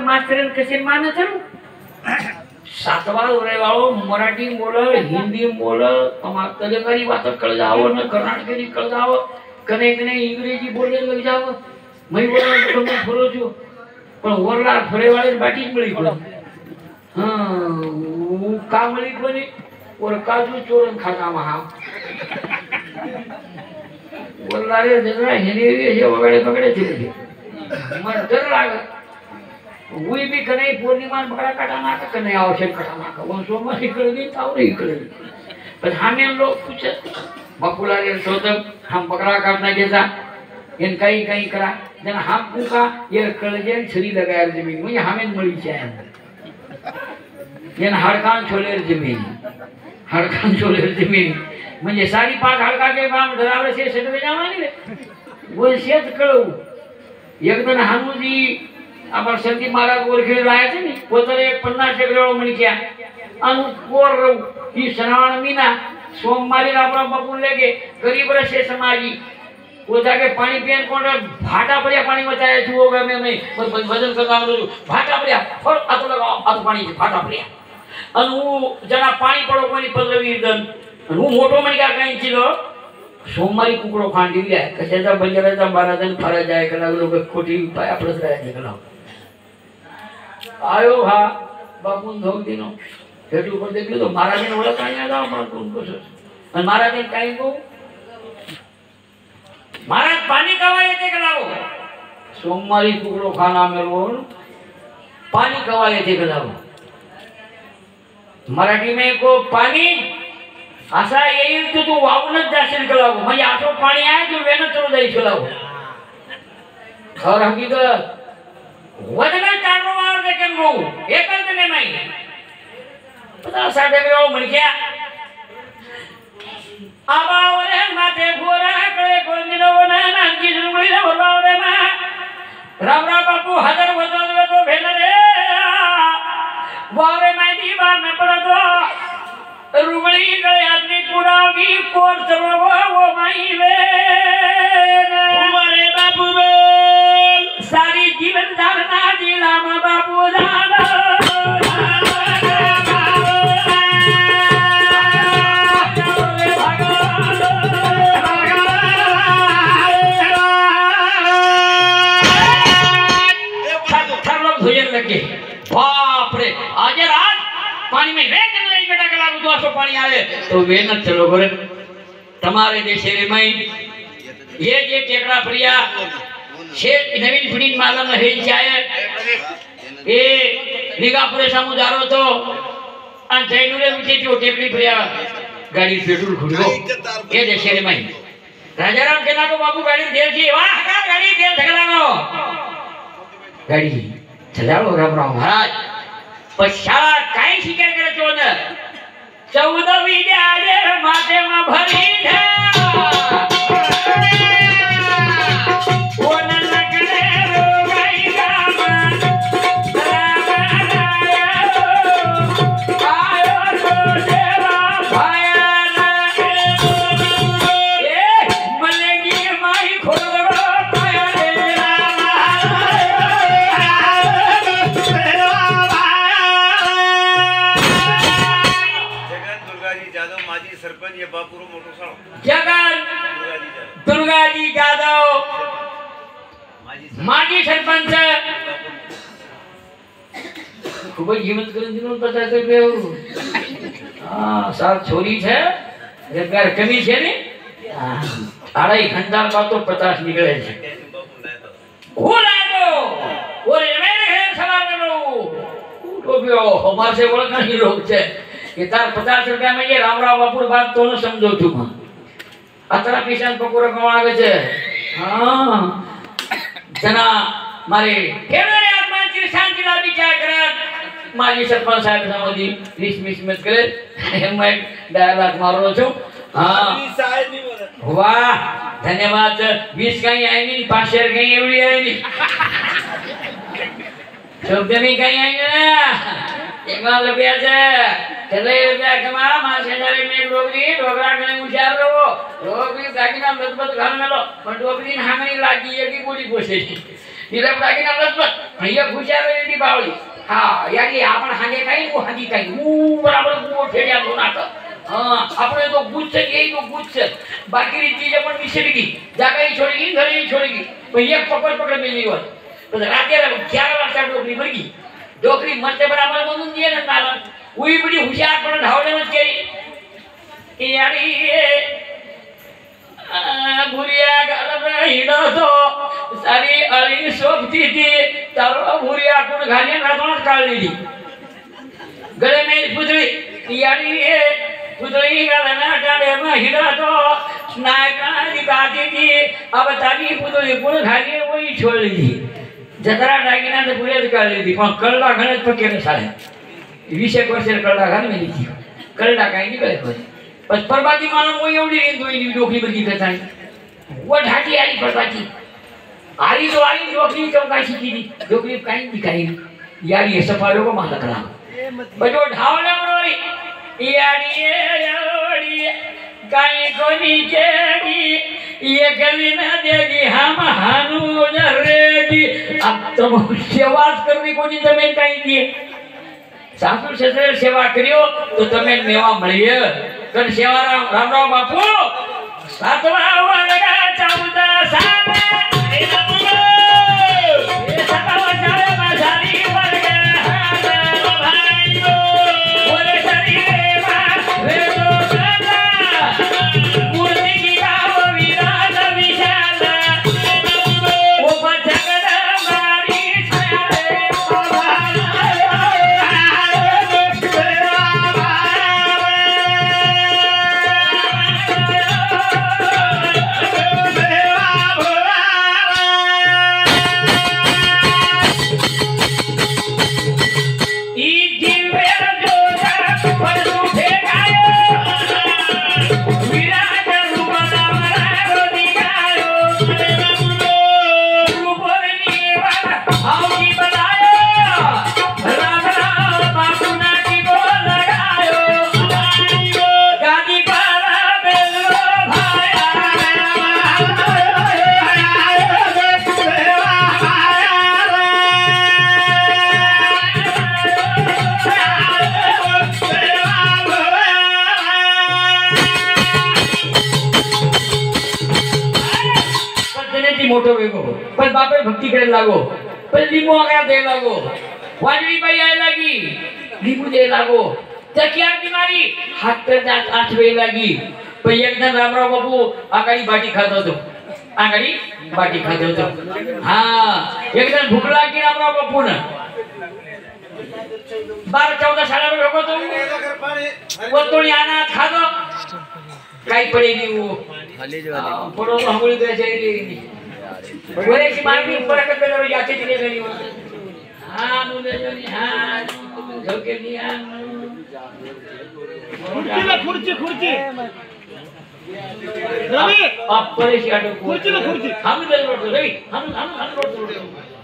मास्तर कसे मान चालू सातवा वाळो मराठी बोल हिंदी बोल तेलंगानी बात कळ जावं न कर्नाटकी कळ जावं कने कने इंग्रजी बोले लग जावं मैं बोल तो फरो छु पण वरला फरेवाळे बाटी मिळी पण हां का मिळी पण और काजू चोरन खाना महा वरला रे जरा हेने हे वगळे पकडे थे मन डर लाग वही भी कने पूर्णिमा बड़ा काटाना का कने आवश्यक काटाना का वो सोमा निकल गई और निकल गई पर हमें लोग पूछे बकुला रे तो हम बकरा काटना जैसा इन कहीं कहीं करा जन हम का ये कलजे छरी लगाया जमीन मुझे हमें मળી જાય इन हड़कान छोले जमीन हड़कान छोले जमीन म्हणजे सारी पाच हड़का के बाम धरावे से सटवे जावानी रे वो शेत कळू एकदम हानुजी आपण संती महाराज ओळखेल राहायचे नी पोतरे 50 एकरेव म्हणक्या अनु कोर ही सनावण मीना सोमवारी आपला बापू लेके गरीब रसे समाजी वो जाके पानी पियन कोण भाटा पड़िया पानी बचाए छुओ गए मैं भजन करना भाटा पड़िया फर आतो लगाओ आतो पानी भाटा पड़िया अनु जना पानी पड़ो कोनी 15-20 जण હું મોટો મણી કા કઈ ચીલો સોમવારી કુકડો ખાંડી લે કશેજા બંજરાજા 12 જણ ફરા જાય કલા લોક ખોટી પાય આપણે રહે નીકળો આયો હા બાપુ ધોક દીનો હેઠું પર દેખ્યો તો મહારાજને ઓળખાઈ ના જાવ પણ કોણ કોસ અને મહારાજને કાઈ કો महाराज पानी कवा येते कलावो सोमवारी कुकड़ो खाना मेलो पानी कवा येते कलावो मराठी में को पानी असा येईल तू वावूनच जाशील कलावो म्हणजे असो पाणी आहे तू वेन चलो जाई कलावो और हकीकत वदना चारवार देखेन रो एकल ने नाही पता साडे वेळो म्हणक्या आबावरे माथे गोरा कळे कोंदिनो वना नांगी जुंगळीला भरवावरे मा राम राम बापू हजार वजन तो भेला रे वारे माहिती बार न पडतो रुगळी गळे आदमी पुरावी कोर सर्व वो माई वे उमरे बापू बोल सारी जीवन धारणा दिला मा बापू दादा बाप रे आज रात पानी में वे कर ले बेटा कला तो असो पानी आवे तो वे न चलो करे તમારે જે શેરે માં ये जे टेकड़ा प्रिया शे नवीन पिढी मालम हे छाय ए निगापुरे समुदारो तो अन जैनुरे विचे तो टेकड़ी प्रिया गाड़ी पेट्रोल खुडो ये जे शेरे में राजाराम केना को बाबू गाड़ी देव जी वाह गाड़ी देव ढगलानो गाड़ी चलाओ राम राम महाराज पशाला काय शिकार करे तो न 14 विद्यारे माथे में भरी है ओन लगने रो गई गाम आयो तो देवा भाया ए मलेगी माई खोल रो पाया सरपंच ये बापूरो मोटो साळो जगन दुर्गाजी जाधव माजी सरपंच खूब जीवंत कर दिनो पता कर बेव हां सात छोरी छे जगह कमी छे ने अढ़ाई घंटा बाद तो 50 निकले छे हो लादो ओरे मेरे घर सवार करो तो बियो हमार से बड़ा नहीं लोग छे ये तार 50 रुपया में ये रामराव बापू बात तो न समझो छु म अतरा पेशा पकोरा कोण आवे छे हां जना मारे केवळे आत्मा की शांति ला विचार करत माजी सरपंच साहेब समोदी लिस मिस मत करे मैं डायलॉग मारो छु हां साहेब नी बोलत वाह धन्यवाद 20 काही आहे नी 500 काही एवढी आहे नी शब्द में काही आहे ना एक बार रुपया छे चले रुपया कमा मार शेजारी में डोगरी डोगरा गणे होशियार रहो डोगरी दागिना लजबत घाल मेलो पण डोगरी हांगणी लागी एकी गोडी पोसे तिला दागिना लजबत भैया हुशार वेळी बावळी हा यानी आपण हागे काही वो हागी काही बराबर वो फेड्या दोन आता આપણે તો ગુચ્છ એ તો ગુચ્છ બાકીની ચીજ પણ વિસરી જાગાઈ છોડી ગઈ ઘરે છોડી ગઈ પણ એક પકડ મેલી હોત તો રાતે 11 વાગ્યા ડોકરી મરી ગઈ ડોકરી મરતે બરાબર બધું દે ને નાલા ઉઈ બડી હુશિયાર પણ ઢાવડે મત કરી એ યારી ભૂરિયા ગલબરા હીડો તો સારી અળી સોપતી હતી તારો ભૂરિયા કોણ ઘાલે રાતોણ કાળ લીધી ગળે મેલ પુતળી યારી पुतली गाना टाडे में हिड़ा तो नायका दिखाती थी अब तारी पुतली पुण खाली वही छोड़ ली जतरा डागिना तो पूरे कर ली थी पर कलडा घने पके ने साले 20 वर्ष कलडा घने में थी कलडा काही निकले कोई बस परबाती मानो वो एवढी दोई डोकली बगी कथाई वो ढाटी आली परबाती आली तो आली डोकली चौकाशी की डोकली काही दिखाई यारी सफारो को माता करा बजो ढावले रोई यारी यारी काई कोनी केगी ये गली न देगी हम हानु नरेगी अब तुम सेवा करनी कोनी जमीन काई दिए सासू ससुर सेवा करियो तो तमें मेवा मळीए कर सेवा राम राम बापू सातवा वर्गा 14 साले ए नमो ए सतावा साले मासारी वर्गा हालो भाईओ ओरे शरीरे मा रे तो सदा मूर्ति की गाव विराज विशाल ओ बचगड मारी छाले मोटो वेगो पण बापे भक्ती करे लागो पण लिंबू आगा दे लागो वाजवी बाई आय लागी लिंबू दे लागो तकिया बीमारी हाथ पे जात आठवे लागी पण एकदा रामराव बापू आगाडी बाटी खात होतो आगाडी बाटी खात होतो हां एकदा भूक लागी रामराव बापू न 12-14 साला लोगो तो वो तो याना खादो काई पडेगी वो पडो तो हमळी दे जाईली बोले की मारनी ऊपर कर दे रो याचे दिले गनी हां मुले जनी हां झोके दिया खुर्ची रवि आप परेश आटो खुर्ची हम दे रो रवि हम रोड